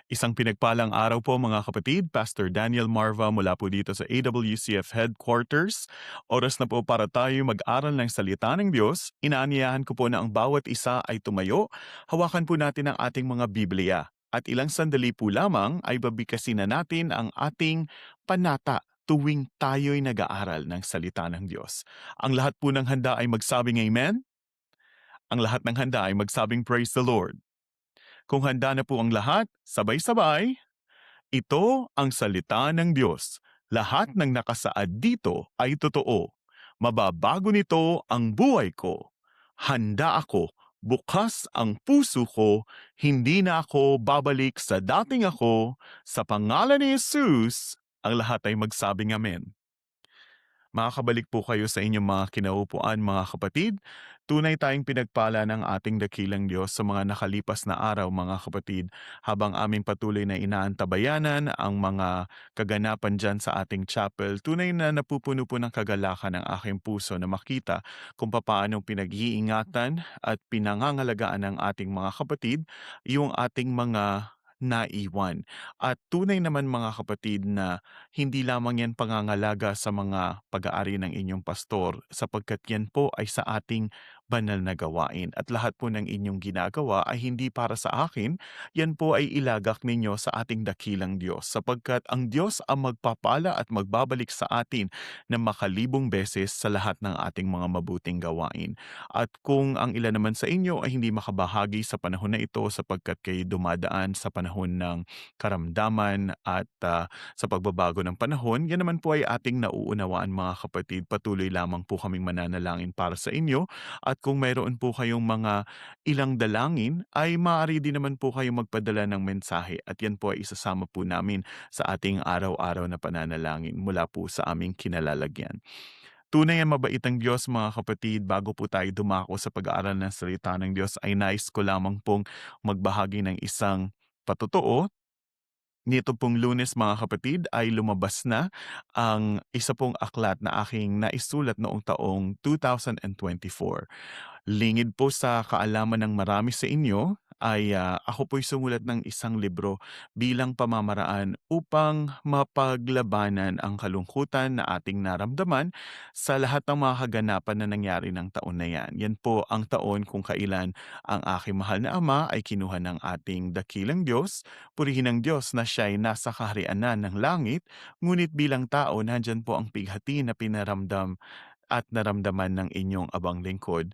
Isang pinagpalang araw po mga kapatid, Pastor Daniel Marva mula po dito sa AWCF Headquarters. Oras na po para tayo mag-aral ng salita ng Diyos. Inaanyayahan ko po na ang bawat isa ay tumayo. Hawakan po natin ang ating mga Biblia. At ilang sandali po lamang ay babikasin na natin ang ating panata tuwing tayo'y nag-aaral ng salita ng Diyos. Ang lahat po ng handa ay magsabing Amen. Ang lahat ng handa ay magsabing Praise the Lord. Kung handa na po ang lahat, sabay-sabay. Ito ang salita ng Diyos. Lahat ng nakasaad dito ay totoo. Mababago nito ang buhay ko. Handa ako, bukas ang puso ko, hindi na ako babalik sa dating ako. Sa pangalan ni Jesus, ang lahat ay magsabing amen. Makakabalik po kayo sa inyong mga kinaupuan mga kapatid. Tunay tayong pinagpala ng ating dakilang Diyos sa mga nakalipas na araw mga kapatid habang aming patuloy na inaantabayanan ang mga kaganapan dyan sa ating chapel. Tunay na napupuno po ng kagalakan ng aking puso na makita kung paano pinag-iingatan at pinangangalagaan ng ating mga kapatid yung ating mga naiwan. At tunay naman mga kapatid na hindi lamang yan pangangalaga sa mga pag-aari ng inyong pastor sapagkat yan po ay sa ating banal na gawain at lahat po ng inyong ginagawa ay hindi para sa akin, yan po ay ilagak ninyo sa ating dakilang Diyos sapagkat ang Diyos ang magpapala at magbabalik sa atin ng makalibong beses sa lahat ng ating mga mabuting gawain. At kung ang ilan naman sa inyo ay hindi makabahagi sa panahon na ito sapagkat kayo dumadaan sa panahon ng karamdaman at sa pagbabago ng panahon, yan naman po ay ating nauunawaan mga kapatid. Patuloy lamang po kaming mananalangin para sa inyo at kung mayroon po kayong mga ilang dalangin ay maaari din naman po kayong magpadala ng mensahe at yan po ay isasama po namin sa ating araw-araw na pananalangin mula po sa aming kinalalagyan. Tunay ang mabait ang Diyos mga kapatid, bago po tayo dumako sa pag-aaral ng salita ng Diyos ay nais ko lamang pong magbahagi ng isang patotoo. Nito pong Lunes mga kapatid ay lumabas na ang isa pong aklat na aking naisulat noong taong 2024. Lingid po sa kaalaman ng marami sa inyo ay ako po'y sumulat ng isang libro bilang pamamaraan upang mapaglabanan ang kalungkutan na ating naramdaman sa lahat ng mga kaganapan na nangyari ng taon na yan. Yan po ang taon kung kailan ang aking mahal na ama ay kinuha ng ating dakilang Diyos. Purihin ng Diyos na siya'y nasa kaharianan ng langit, ngunit bilang tao nandyan po ang pighati na pinaramdam at naramdaman ng inyong abang lingkod.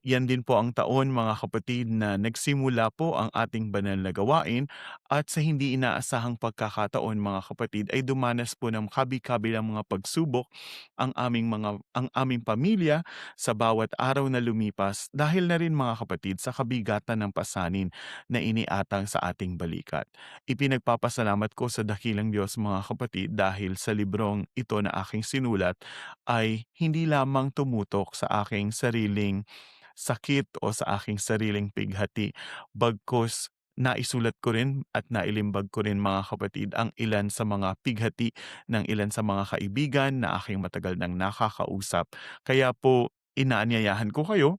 Yan din po ang taon mga kapatid na nagsimula po ang ating banal na gawain at sa hindi inaasahang pagkakataon mga kapatid ay dumanas po ng kabi-kabilang mga pagsubok ang aming pamilya sa bawat araw na lumipas dahil na rin mga kapatid sa kabigatan ng pasanin na iniatang sa ating balikat. Ipinagpapasalamat ko sa dakilang Diyos mga kapatid dahil sa librong ito na aking sinulat ay hindi lamang tumutok sa aking sariling sakit o sa aking sariling pighati, bagkus naisulat ko rin at nailimbag ko rin mga kapatid ang ilan sa mga pighati ng ilan sa mga kaibigan na aking matagal nang nakakausap. Kaya po inaanyayahan ko kayo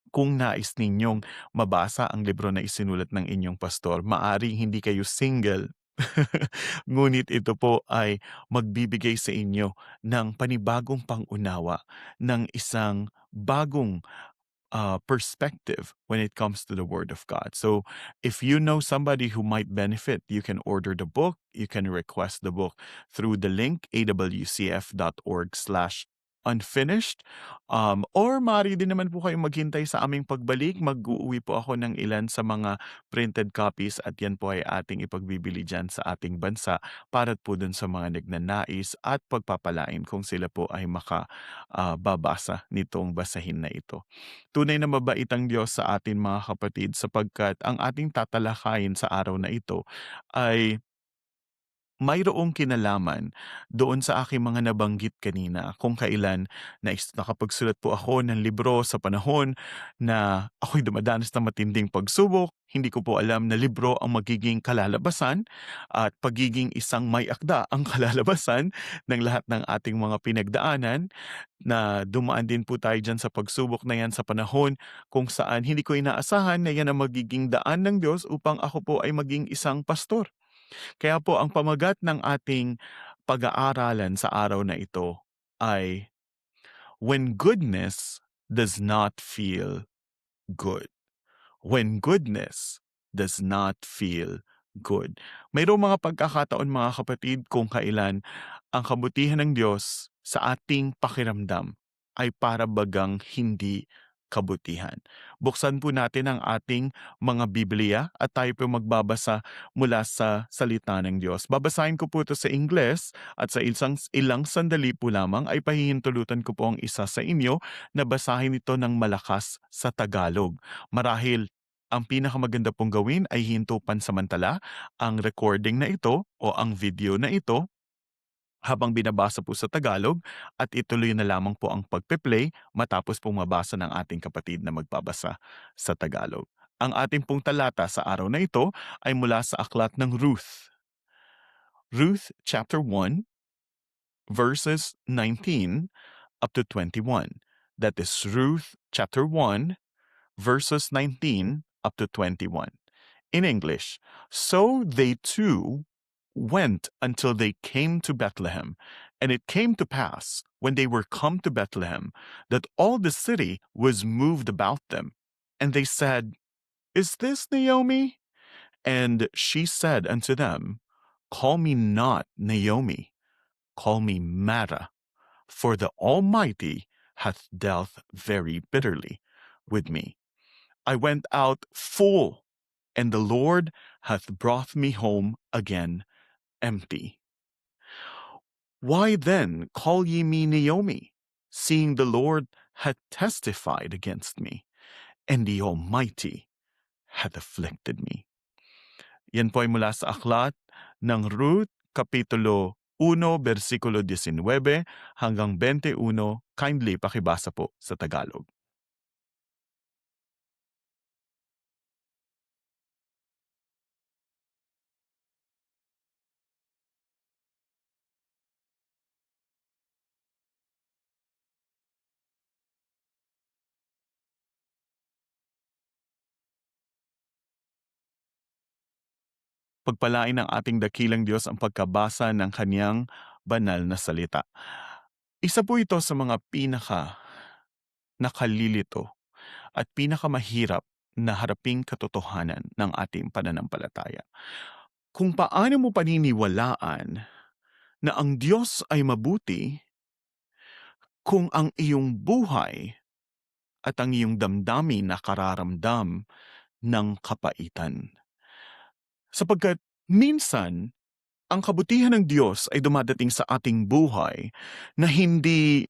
kung nais ninyong mabasa ang libro na isinulat ng inyong pastor. Maaring hindi kayo single, ngunit ito po ay magbibigay sa inyo ng panibagong pangunawa ng isang bagong perspective when it comes to the Word of God. So, if you know somebody who might benefit, you can order the book. You can request the book through the link awcf.org/unfinished. Or maaari din naman po kayong maghintay sa aming pagbalik. Mag-uuwi po ako ng ilan sa mga printed copies at yan po ay ating ipagbibili dyan sa ating bansa para po dun sa mga nagnanais at pagpapalain kung sila po ay babasa nitong basahin na ito. Tunay na mabait ang Diyos sa atin mga kapatid sapagkat ang ating tatalakayin sa araw na ito ay mayroong kinalaman doon sa aking mga nabanggit kanina kung kailan nakapagsulat po ako ng libro sa panahon na ako'y dumadanas ng matinding pagsubok. Hindi ko po alam na libro ang magiging kalalabasan at pagiging isang may akda ang kalalabasan ng lahat ng ating mga pinagdaanan, na dumaan din po tayo diyan sa pagsubok na yan sa panahon kung saan hindi ko inaasahan na yan ang magiging daan ng Diyos upang ako po ay maging isang pastor. Kaya po ang pamagat ng ating pag-aaralan sa araw na ito ay when goodness does not feel good. When goodness does not feel good. Mayroong mga pagkakataon mga kapatid kung kailan ang kabutihan ng Diyos sa ating pakiramdam ay para bagang hindi kabutihan. Buksan po natin ang ating mga Biblia at tayo po magbabasa mula sa salita ng Diyos. Babasahin ko po ito sa Ingles at sa ilang sandali po lamang ay pahihintulutan ko po ang isa sa inyo na basahin ito ng malakas sa Tagalog. Marahil ang pinakamaganda pong gawin ay hinto pansamantala ang recording na ito o ang video na ito habang binabasa po sa Tagalog at ituloy na lamang po ang pagpe-play matapos pong mabasa ng ating kapatid na magbabasa sa Tagalog. Ang ating pong talata sa araw na ito ay mula sa aklat ng Ruth. Ruth chapter 1 verses 19 up to 21. That is Ruth chapter 1 verses 19 up to 21. In English, so they too went until they came to Bethlehem. And it came to pass, when they were come to Bethlehem, that all the city was moved about them. And they said, Is this Naomi? And she said unto them, Call me not Naomi, call me Mara, for the Almighty hath dealt very bitterly with me. I went out full, and the Lord hath brought me home again empty. Why then call ye me Naomi, seeing the Lord hath testified against me, and the Almighty hath afflicted me? Yan po ay mula sa aklat ng Ruth, Kapitulo 1, versikulo 19 hanggang 21. Kindly pakibasa po sa Tagalog. Pagpalain ng ating dakilang Diyos ang pagkabasa ng Kaniyang banal na salita. Isa po ito sa mga nakalilito at pinakamahirap na haraping katotohanan ng ating pananampalataya. Kung paano mo paniniwalaan na ang Diyos ay mabuti kung ang iyong buhay at ang iyong damdamin nakararamdam ng kapaitan. Sapagkat minsan, ang kabutihan ng Diyos ay dumadating sa ating buhay na hindi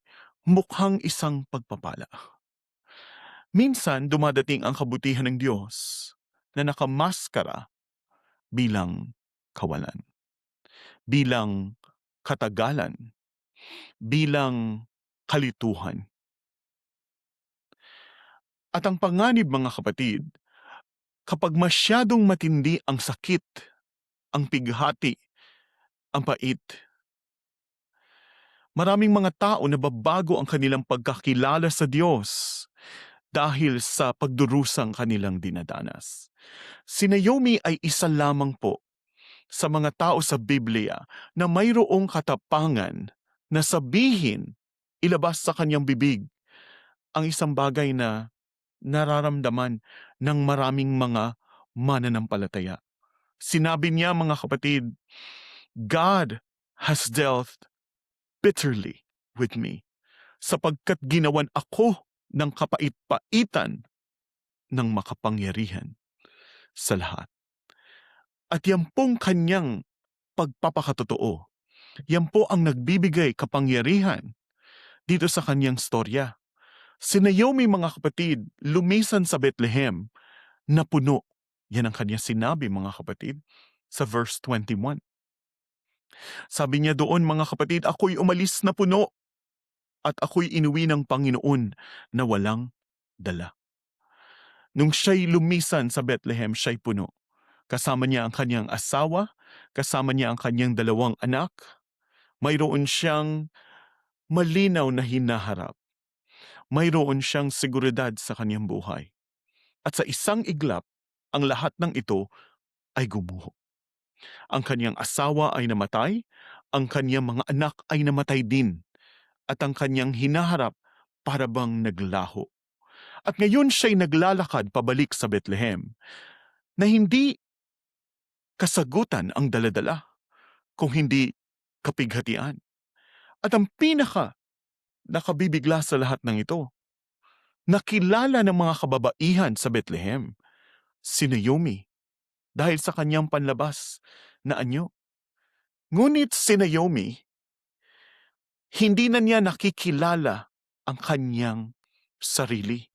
mukhang isang pagpapala. Minsan, dumadating ang kabutihan ng Diyos na nakamaskara bilang kawalan, bilang katagalan, bilang kalituhan. At ang panganib, mga kapatid, kapag masyadong matindi ang sakit, ang pighati, ang pait, maraming mga tao na babago ang kanilang pagkakilala sa Diyos dahil sa pagdurusang kanilang dinadanas. Si Naomi ay isa lamang po sa mga tao sa Biblia na mayroong katapangan na sabihin, ilabas sa kanyang bibig, ang isang bagay na nararamdaman ng maraming mga mananampalataya. Sinabi niya, mga kapatid, God has dealt bitterly with me sapagkat ginawan ako ng kapait-paitan ng makapangyarihan sa lahat. At yan pong kanyang pagpapakatotoo, yan po ang nagbibigay kapangyarihan dito sa kanyang storya. Si Naomi, mga kapatid, lumisan sa Bethlehem na puno. Yan ang kanyang sinabi, mga kapatid, sa verse 21. Sabi niya doon, mga kapatid, ako'y umalis na puno at ako'y inuwi ng Panginoon na walang dala. Nung siya'y lumisan sa Bethlehem, siya'y puno. Kasama niya ang kanyang asawa, kasama niya ang kanyang 2 anak. Mayroon siyang malinaw na hinaharap. Mayroon siyang seguridad sa kanyang buhay. At sa isang iglap, ang lahat ng ito ay gumuho. Ang kanyang asawa ay namatay, ang kanyang mga anak ay namatay din, at ang kanyang hinaharap para bang naglaho. At ngayon siya'y naglalakad pabalik sa Bethlehem na hindi kasagutan ang daladala, kung hindi kapighatian. At ang pinaka nakabibigla sa lahat ng ito, nakilala ng mga kababaihan sa Bethlehem si Naomi dahil sa kanyang panlabas na anyo. Ngunit si Naomi, hindi na niya nakikilala ang kanyang sarili.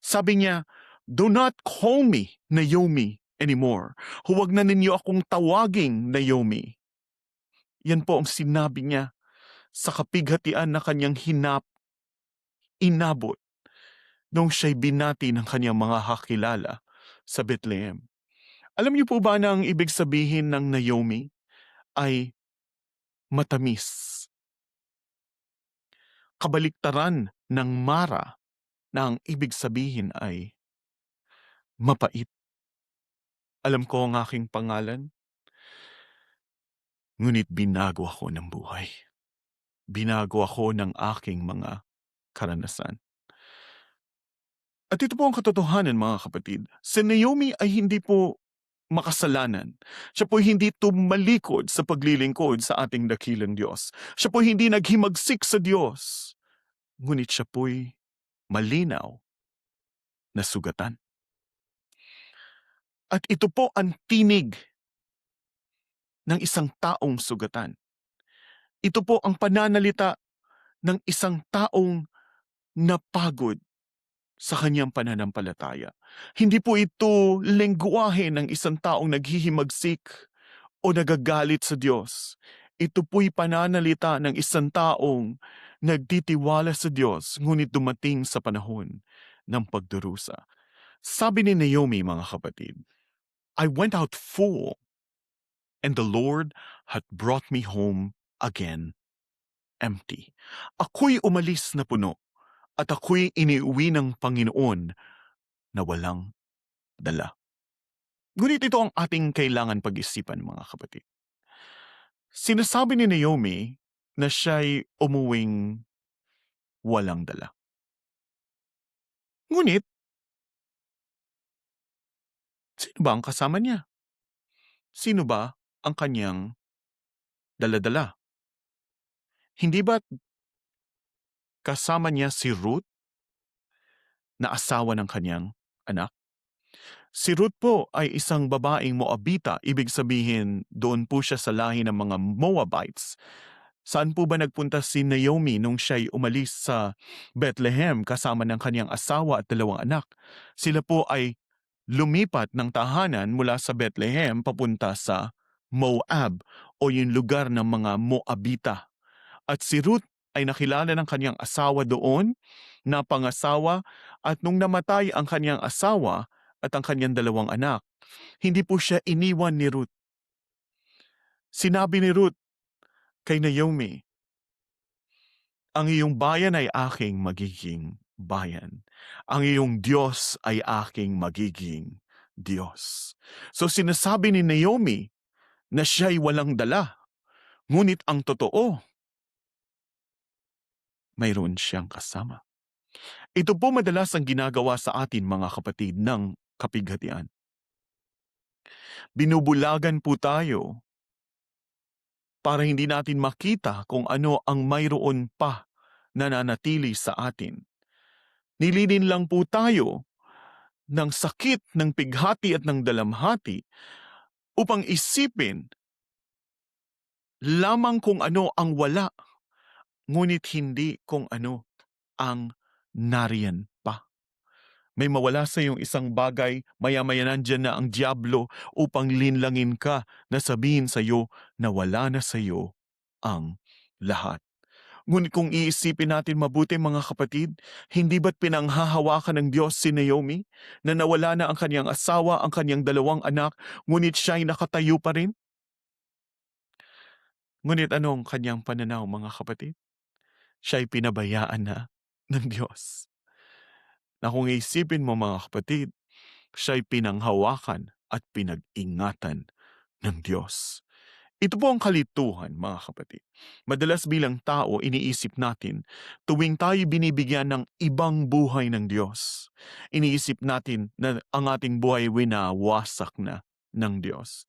Sabi niya, "Do not call me Naomi anymore. Huwag na ninyo akong tawaging Naomi." Yan po ang sinabi niya sa kapighatian na kanyang inabot nung siya'y binati ng kanyang mga kakilala sa Bethlehem. Alam niyo po ba na ang ibig sabihin ng Naomi ay matamis? Kabaliktaran ng Mara na ang ibig sabihin ay mapait. Alam ko ang aking pangalan, ngunit binago ako ng buhay. Binago ako ng aking mga karanasan. At ito po ang katotohanan, mga kapatid. Si Naomi ay hindi po makasalanan. Siya po hindi tumalikod sa paglilingkod sa ating dakilang Diyos. Siya po hindi naghimagsik sa Diyos. Ngunit siya po'y malinaw na sugatan. At ito po ang tinig ng isang taong sugatan. Ito po ang pananalita ng isang taong napagod sa kanyang pananampalataya. Hindi po ito lengguwahe ng isang taong naghihimagsik o nagagalit sa Diyos. Ito po'y pananalita ng isang taong nagtitiwala sa Diyos, ngunit dumating sa panahon ng pagdurusa. Sabi ni Naomi, mga kapatid, "I went out full, and the Lord hath brought me home again empty." Ako'y umalis na puno, at ako'y iniuwi ng Panginoon na walang dala. Ngunit ito ang ating kailangan pag-isipan, mga kapatid. Sinasabi ni Naomi na siya'y umuwing walang dala. Ngunit, sino ba ang kasama niya? Sino ba ang kanyang dala-dala? Hindi ba kasama niya si Ruth na asawa ng kanyang anak? Si Ruth po ay isang babaeng Moabita, ibig sabihin doon po siya sa lahi ng mga Moabites. Saan po ba nagpunta si Naomi nung siya'y umalis sa Bethlehem kasama ng kanyang asawa at 2 anak? Sila po ay lumipat ng tahanan mula sa Bethlehem papunta sa Moab o yung lugar ng mga Moabita. At si Ruth ay nakilala ng kanyang asawa doon, napangasawa, at nung namatay ang kanyang asawa at ang kanyang 2 anak, hindi po siya iniwan ni Ruth. Sinabi ni Ruth kay Naomi, "Ang iyong bayan ay aking magiging bayan. Ang iyong Diyos ay aking magiging Diyos." So sinasabi ni Naomi na siya'y walang dala. Ngunit ang totoo, mayroon siyang kasama. Ito po madalas ang ginagawa sa atin, mga kapatid, ng kapighatian. Binubulagan po tayo para hindi natin makita kung ano ang mayroon pa nananatili sa atin. Nililin lang po tayo ng sakit, ng pighati at ng dalamhati upang isipin lamang kung ano ang wala, ngunit hindi kung ano ang nariyan pa. May mawala sa iyong isang bagay, maya-maya nandiyan na ang diablo upang linlangin ka na sabihin sa iyo na wala na sa iyo ang lahat. Ngunit kung iisipin natin mabuti mga kapatid, hindi ba't pinanghahawakan ng Diyos si Naomi na nawala na ang kanyang asawa, ang kanyang 2 anak, ngunit siya'y nakatayo pa rin? Ngunit ano ang kanyang pananaw mga kapatid? Siya'y pinabayaan na ng Diyos. Na kung iisipin mo mga kapatid, siya'y pinanghawakan at pinag-ingatan ng Diyos. Ito po ang kalituhan, mga kapatid. Madalas bilang tao, iniisip natin, tuwing tayo binibigyan ng ibang buhay ng Diyos, iniisip natin na ang ating buhay winawasak na ng Diyos.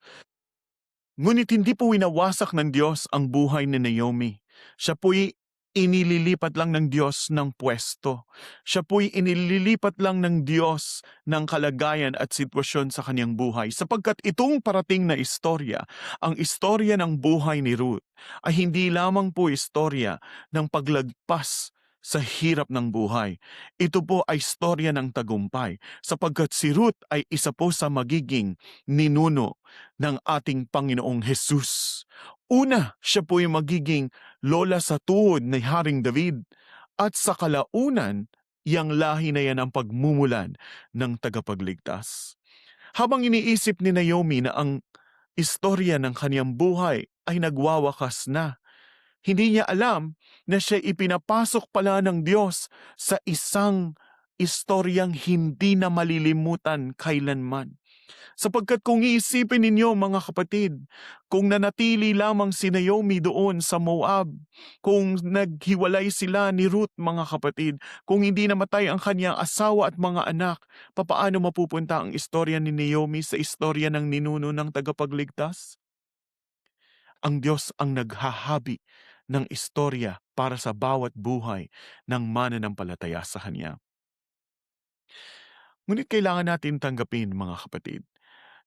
Ngunit hindi po winawasak ng Diyos ang buhay ni Naomi. Siya po'y inililipat lang ng Diyos ng pwesto. Siya po'y inililipat lang ng Diyos ng kalagayan at sitwasyon sa kanyang buhay. Sapagkat itong parating na istorya, ang istorya ng buhay ni Ruth, ay hindi lamang po istorya ng paglagpas sa hirap ng buhay. Ito po ay istorya ng tagumpay sapagkat si Ruth ay isa po sa magiging ninuno ng ating Panginoong Hesus. Una, siya po yung magiging lola sa tuhod ni Haring David at sa kalaunan, yang lahi na yan ang pagmumulan ng tagapagligtas. Habang iniisip ni Naomi na ang istorya ng kaniyang buhay ay nagwawakas na, hindi niya alam na siya ipinapasok pala ng Diyos sa isang istoryang hindi na malilimutan kailanman. Sapagkat kung iisipin ninyo mga kapatid, kung nanatili lamang si Naomi doon sa Moab, kung naghiwalay sila ni Ruth mga kapatid, kung hindi namatay ang kanyang asawa at mga anak, papaano mapupunta ang istorya ni Naomi sa istorya ng ninuno ng tagapagligtas? Ang Diyos ang naghahabi ng istorya para sa bawat buhay ng mananampalataya sa Kanya. Ngunit kailangan natin tanggapin mga kapatid,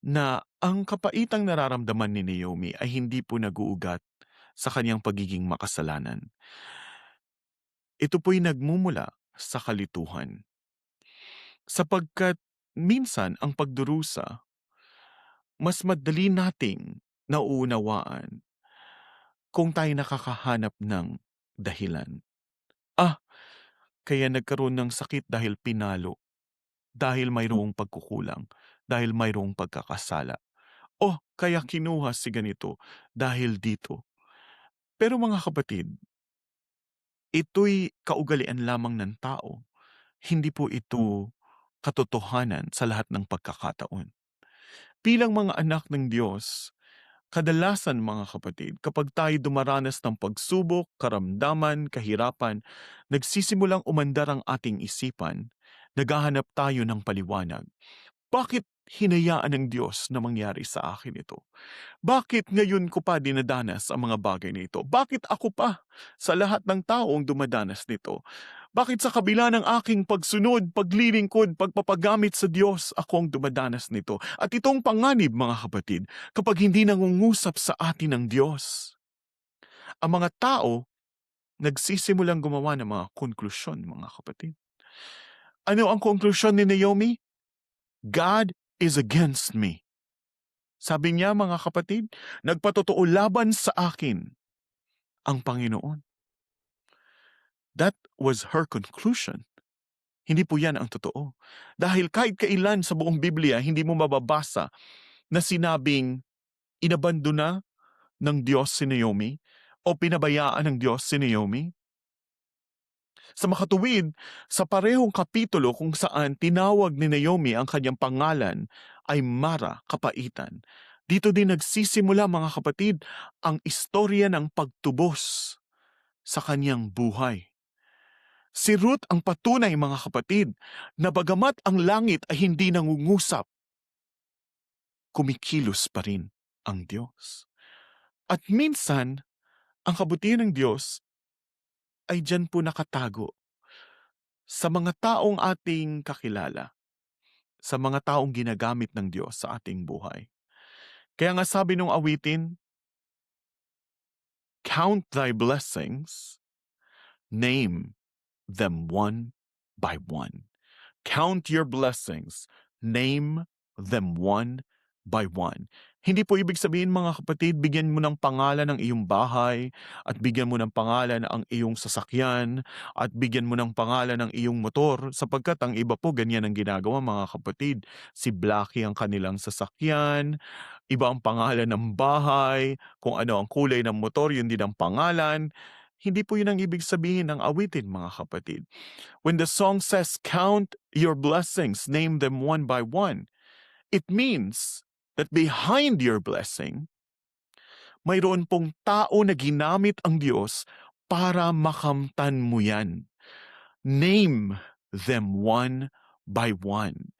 na ang kapaitang nararamdaman ni Naomi ay hindi po nag-uugat sa kanyang pagiging makasalanan. Ito po'y nagmumula sa kalituhan. Sapagkat minsan ang pagdurusa, mas madali nating nauunawaan kung tayo nakakahanap ng dahilan. Ah, kaya nagkaroon ng sakit dahil pinalo, dahil mayroong pagkukulang, dahil mayroong pagkakasala. Oh, kaya kinuha si ganito dahil dito. Pero mga kapatid, ito'y kaugalian lamang ng tao. Hindi po ito katotohanan sa lahat ng pagkakataon. Bilang mga anak ng Diyos, kadalasan mga kapatid, kapag tayo dumaranas ng pagsubok, karamdaman, kahirapan, nagsisimulang umandar ang ating isipan, naghahanap tayo ng paliwanag. Bakit hinayaan ng Diyos na mangyari sa akin ito? Bakit ngayon ko pa dinadanas ang mga bagay na ito? Bakit ako pa sa lahat ng taong dumadanas nito? Bakit sa kabila ng aking pagsunod, paglilingkod, pagpapagamit sa Diyos, ako ang dumadanas nito? At itong panganib, mga kapatid, kapag hindi nangungusap sa atin ng Diyos, ang mga tao nagsisimulang gumawa ng mga konklusyon, mga kapatid. Ano ang konklusyon ni Naomi? God is against me. Sabi niya, mga kapatid, nagpatotoo laban sa akin ang Panginoon. That was her conclusion. Hindi po yan ang totoo. Dahil kahit kailan sa buong Biblia, hindi mo mababasa na sinabing inabandona ng Diyos si Naomi o pinabayaan ng Diyos si Naomi. Sa makatuwid, sa parehong kapitulo kung saan tinawag ni Naomi ang kanyang pangalan ay Mara, kapaitan. Dito din nagsisimula mga kapatid ang istorya ng pagtubos sa kanyang buhay. Si Ruth ang patunay mga kapatid na bagamat ang langit ay hindi nangungusap, kumikilos pa rin ang Diyos. At minsan, ang kabutihan ng Diyos ay dyan po nakatago sa mga taong ating kakilala, sa mga taong ginagamit ng Diyos sa ating buhay. Kaya nga sabi nung awitin, count thy blessings, name them one by one. count your blessings, name them one by one. Hindi po ibig sabihin mga kapatid, bigyan mo ng pangalan ang iyong bahay, at bigyan mo ng pangalan ang iyong sasakyan, at bigyan mo ng pangalan ang iyong motor, sapagkat ang iba po ganyan ang ginagawa mga kapatid. Si Blackie ang kanilang sasakyan, iba ang pangalan ng bahay, kung ano ang kulay ng motor, yun din ang pangalan. Hindi po yun ang ibig sabihin ng awitin mga kapatid. When the song says, count your blessings, name them one by one, it means that behind your blessing, mayroon pong tao na ginamit ang Diyos para makamtan mo yan. Name them one by one.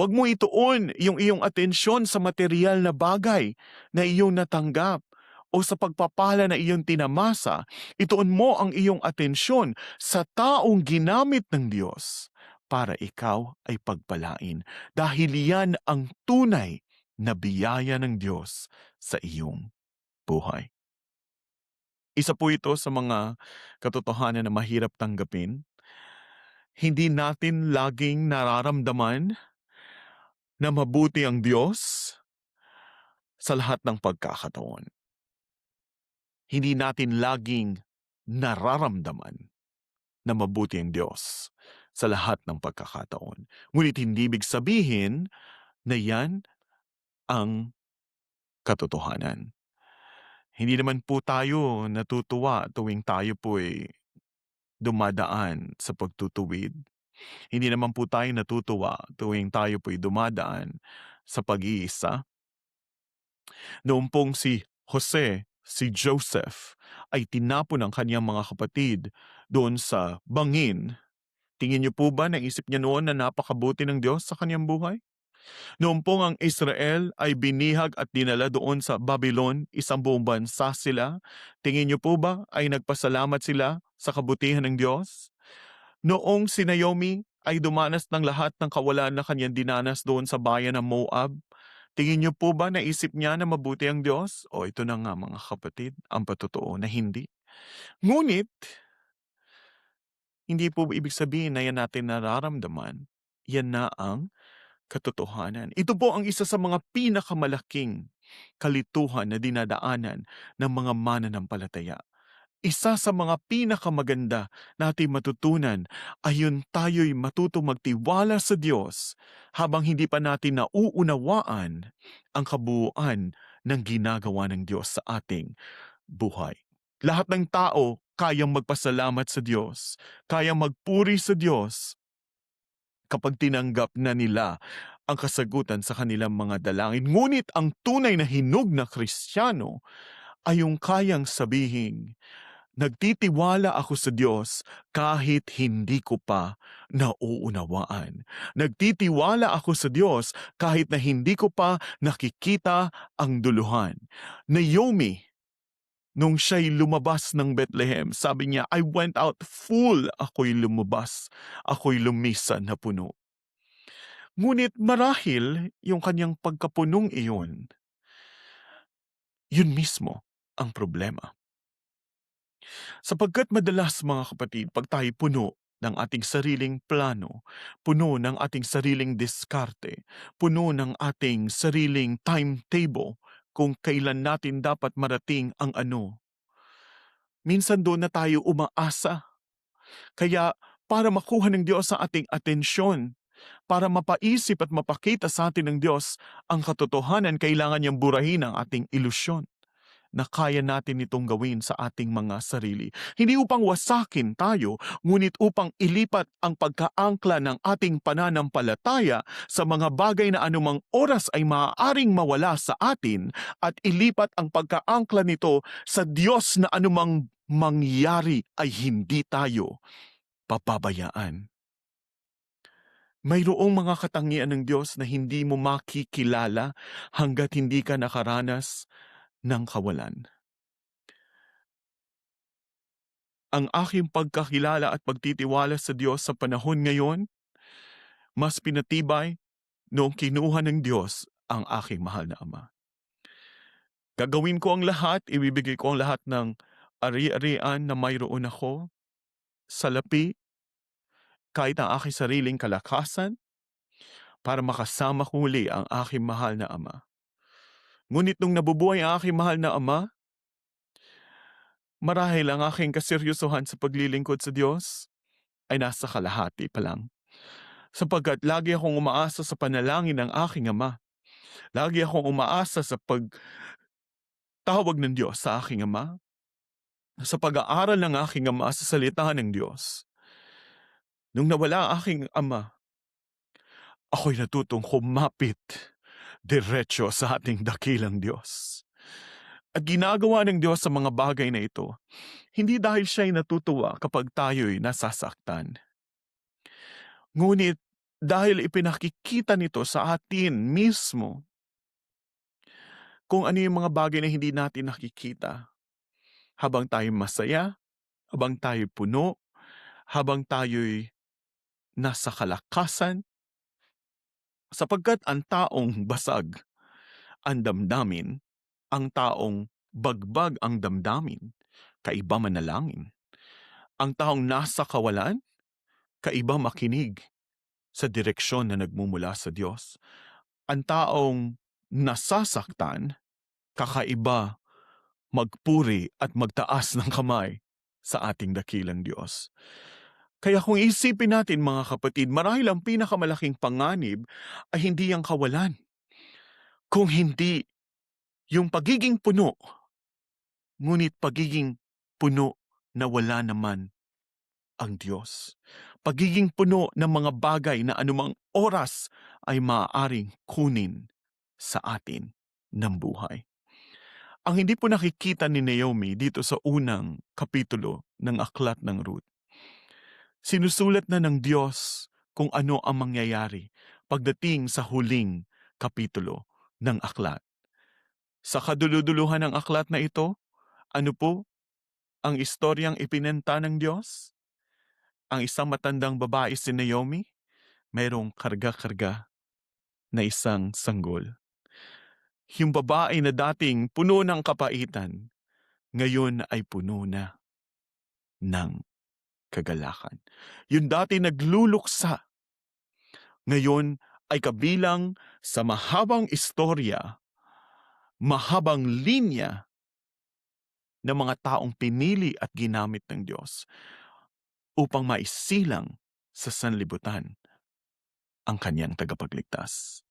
Huwag mo ituon yung iyong atensyon sa material na bagay na iyong natanggap o sa pagpapala na iyong tinamasa. Ituon mo ang iyong atensyon sa taong ginamit ng Diyos para ikaw ay pagpalain. Dahil yan ang tunay na biyaya ng Diyos sa iyong buhay. Isa po ito sa mga katotohanan na mahirap tanggapin. Hindi natin laging nararamdaman na mabuti ang Diyos sa lahat ng pagkakataon. Hindi natin laging nararamdaman na mabuti ang Diyos sa lahat ng pagkakataon. Ngunit hindi ibig sabihin na yan ang katotohanan. Hindi naman po tayo natutuwa tuwing tayo po'y dumadaan sa pagtutuwid. Hindi naman po tayo natutuwa tuwing tayo po'y dumadaan sa pag-iisa. Noong pong si Jose, si Joseph, ay tinapon ng kanyang mga kapatid doon sa bangin. Tingin niyo po ba naisip niya noon na napakabuti ng Diyos sa kanyang buhay? Noong pong ang Israel ay binihag at dinala doon sa Babylon, isang buong bansa sila, tingin niyo po ba ay nagpasalamat sila sa kabutihan ng Diyos? Noong si Naomi ay dumanas ng lahat ng kawalan na kanyang dinanas doon sa bayan ng Moab, tingin niyo po ba naisip niya na mabuti ang Diyos? O ito na nga mga kapatid, ang patotoo na hindi. Ngunit, hindi po ibig sabihin na yan natin nararamdaman. Yan na ang katotohanan. Ito po ang isa sa mga pinakamalaking kalituhan na dinadaanan ng mga mananampalataya. Isa sa mga pinakamaganda nating matutunan ay yung tayo'y matutong magtiwala sa Diyos habang hindi pa natin nauunawaan ang kabuuan ng ginagawa ng Diyos sa ating buhay. Lahat ng tao kayang magpasalamat sa Diyos, kayang magpuri sa Diyos kapag tinanggap na nila ang kasagutan sa kanilang mga dalangin. Ngunit ang tunay na hinog na Kristiyano ay yung kayang sabihin, nagtitiwala ako sa Diyos kahit hindi ko pa nauunawaan. Nagtitiwala ako sa Diyos kahit na hindi ko pa nakikita ang duluhan. Naomi, nung siya'y lumabas ng Bethlehem, sabi niya, I went out full. Ako'y lumabas. Ako'y lumisan na puno. Ngunit marahil yung kanyang pagkapunong iyon, yun mismo ang problema. Sapagkat madalas mga kapatid, pag tayo puno ng ating sariling plano, puno ng ating sariling diskarte, puno ng ating sariling timetable kung kailan natin dapat marating ang ano, minsan doon na tayo umaasa. Kaya para makuha ng Diyos ang ating atensyon, para mapaisip at mapakita sa atin ng Diyos ang katotohanan, kailangan niyang burahin ang ating ilusyon na kaya natin itong gawin sa ating mga sarili. Hindi upang wasakin tayo, ngunit upang ilipat ang pagkaangkla ng ating pananampalataya sa mga bagay na anumang oras ay maaaring mawala sa atin at ilipat ang pagkaangkla nito sa Diyos na anumang mangyari ay hindi tayo papabayaan. Mayroong mga katangian ng Diyos na hindi mo makikilala hanggat hindi ka nakaranas ng kawalan. Ang aking pagkakilala at pagtitiwala sa Diyos sa panahon ngayon, mas pinatibay noong kinuha ng Diyos ang aking mahal na Ama. Gagawin ko ang lahat, ibibigay ko ang lahat ng ari-arian na mayroon ako, salapi, kahit ang aking sariling kalakasan para makasama ko muli ang aking mahal na ama. Ngunit nung nabubuhay ang aking mahal na ama, marahil ang aking kaseryosohan sa paglilingkod sa Diyos ay nasa kalahati pa lang. Sapagkat lagi akong umaasa sa panalangin ng aking ama. Lagi akong umaasa sa pagtawag ng Diyos sa aking ama, sa pag-aaral ng aking ama sa salita ng Diyos. Nung nawala ang aking ama, ako'y natutong kumapit diretso sa ating dakilang Diyos. At ginagawa ng Diyos sa mga bagay na ito, hindi dahil siya'y natutuwa kapag tayo'y nasasaktan. Ngunit dahil ipinakikita nito sa atin mismo kung ano yung mga bagay na hindi natin nakikita. Habang tayo masaya, habang tayo puno, habang tayo'y nasa kalakasan, sapagkat ang taong basag ang damdamin, ang taong bagbag ang damdamin, kaiba manalangin. Ang taong nasa kawalan, kaiba makinig sa direksyon na nagmumula sa Diyos. Ang taong nasasaktan, kakaiba magpuri at magtaas ng kamay sa ating dakilang Diyos. Kaya kung isipin natin mga kapatid, marahil ang pinakamalaking panganib ay hindi ang kawalan, kung hindi yung pagiging puno, ngunit pagiging puno na wala naman ang Diyos. Pagiging puno ng mga bagay na anumang oras ay maaaring kunin sa atin ng buhay. Ang hindi po nakikita ni Naomi dito sa unang kapitulo ng Aklat ng Ruth, sinusulat na ng Diyos kung ano ang mangyayari pagdating sa huling kapitulo ng aklat. Sa kaduluduluhan ng aklat na ito, ano po ang istoryang ipinenta ng Diyos? Ang isang matandang babae si Naomi, mayroong karga-karga na isang sanggol. Yung babae na dating puno ng kapaitan, ngayon ay puno na ng kagalakan. Yung dati nagluluksa, ngayon ay kabilang sa mahabang istorya, mahabang linya ng mga taong pinili at ginamit ng Diyos upang maisilang sa sanlibutan ang kanyang tagapagligtas.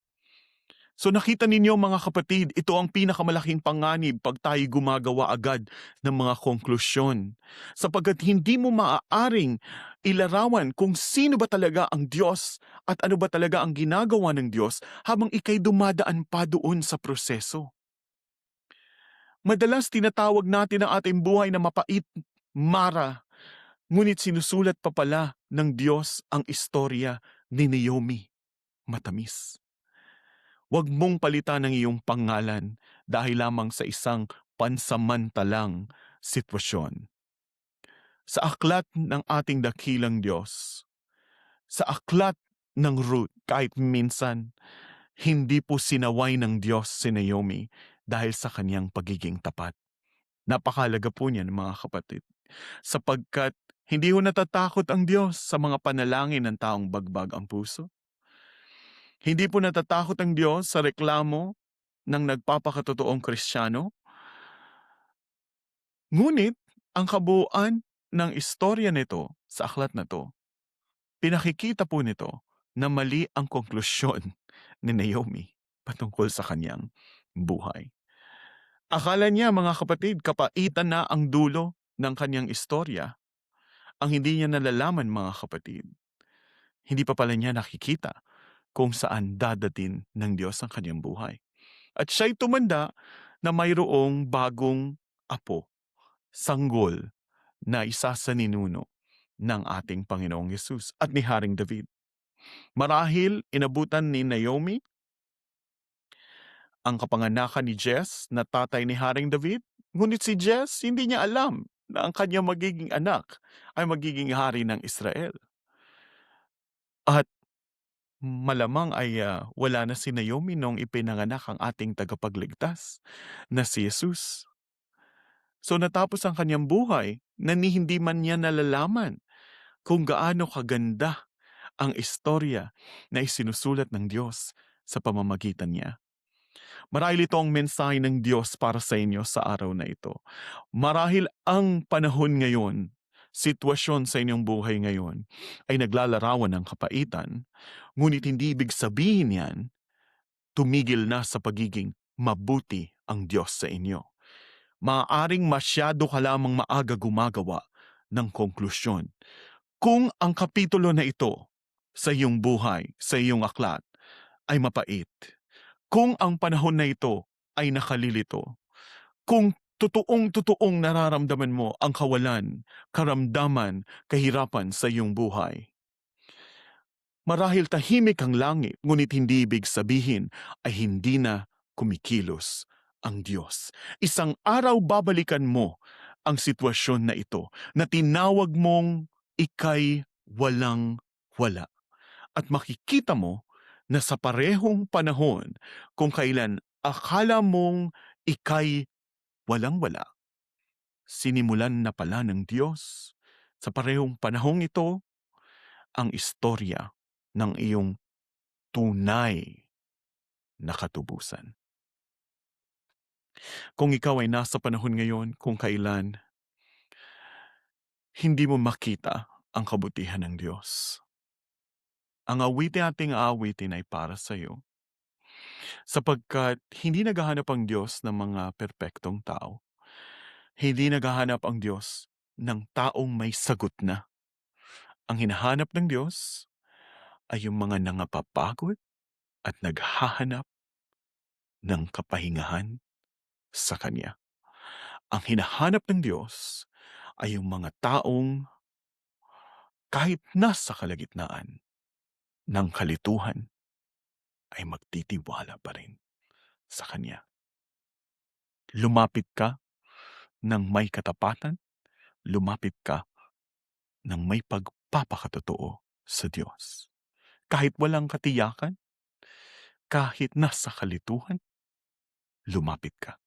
So nakita ninyo mga kapatid, ito ang pinakamalaking panganib pag tayo gumagawa agad ng mga konklusyon. Sapagkat hindi mo maaaring ilarawan kung sino ba talaga ang Diyos at ano ba talaga ang ginagawa ng Diyos habang ikay dumadaan pa doon sa proseso. Madalas tinatawag natin ang ating buhay na mapait, mara, ngunit sinusulat pa pala ng Diyos ang istorya ni Naomi, matamis. Huwag mong palitan ang iyong pangalan dahil lamang sa isang pansamantalang sitwasyon. Sa aklat ng ating dakilang Diyos, sa aklat ng Ruth, kahit minsan, hindi po sinaway ng Diyos si Naomi dahil sa kanyang pagiging tapat. Napakahalaga po niyan mga kapatid, sapagkat hindi ho natatakot ang Diyos sa mga panalangin ng taong bagbag ang puso. Hindi po natatakot ang Diyos sa reklamo ng nagpapakatotoong Kristiyano. Ngunit ang kabuuan ng istorya nito sa aklat na to, pinakikita po nito na mali ang konklusyon ni Naomi patungkol sa kanyang buhay. Akala niya mga kapatid, kapaitan na ang dulo ng kanyang istorya. Ang hindi niya nalalaman mga kapatid, hindi pa pala niya nakikita kung saan dadating ng Diyos ang kanyang buhay. At siya'y tumanda na mayroong bagong apo, sanggol, na isa sa ninuno ng ating Panginoong Yesus at ni Haring David. Marahil inabutan ni Naomi ang kapanganakan ni Jess na tatay ni Haring David, ngunit si Jess hindi niya alam na ang kanyang magiging anak ay magiging hari ng Israel. At malamang ay wala na si Naomi nung ipinanganak ang ating tagapagligtas na si Jesus. So natapos ang kanyang buhay na hindi man niya nalalaman kung gaano kaganda ang istorya na isinusulat ng Diyos sa pamamagitan niya. Marahil ito ang mensahe ng Diyos para sa inyo sa araw na ito. Marahil ang panahon ngayon, sitwasyon sa inyong buhay ngayon ay naglalarawan ng kapaitan, ngunit hindi ibig sabihin yan, tumigil na sa pagiging mabuti ang Diyos sa inyo. Maaaring masyado ka lamang maaga gumagawa ng konklusyon. Kung ang kapitulo na ito sa iyong buhay, sa iyong aklat, ay mapait, kung ang panahon na ito ay nakalilito, kung totoong-totoong nararamdaman mo ang kawalan, karamdaman, kahirapan sa iyong buhay, marahil tahimik ang langit, ngunit hindi ibig sabihin ay hindi na kumikilos ang Diyos. Isang araw babalikan mo ang sitwasyon na ito na tinawag mong ika'y walang-wala. At makikita mo na sa parehong panahon kung kailan akala mong ika'y walang-wala, sinimulan na pala ng Diyos sa parehong panahong ito ang istorya ng iyong tunay na katubusan. Kung ikaw ay nasa panahon ngayon kung kailan hindi mo makita ang kabutihan ng Diyos, ang awitin ating aawitin ay para sa iyo. Sapagkat hindi naghahanap ang Diyos ng mga perpektong tao. Hindi naghahanap ang Diyos ng taong may sagot na. Ang hinahanap ng Diyos ay yung mga nangapapagod at naghahanap ng kapahingahan sa Kanya. Ang hinahanap ng Diyos ay yung mga taong kahit nasa kalagitnaan ng kalituhan ay magtitiwala pa rin sa Kanya. Lumapit ka ng may katapatan, lumapit ka ng may pagpapakatotoo sa Diyos. Kahit walang katiyakan, kahit nasa kalituhan, lumapit ka.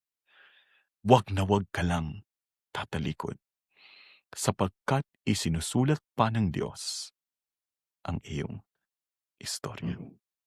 Wag na wag ka lang tatalikod, sapagkat isinusulat pa ng Diyos ang iyong istorya.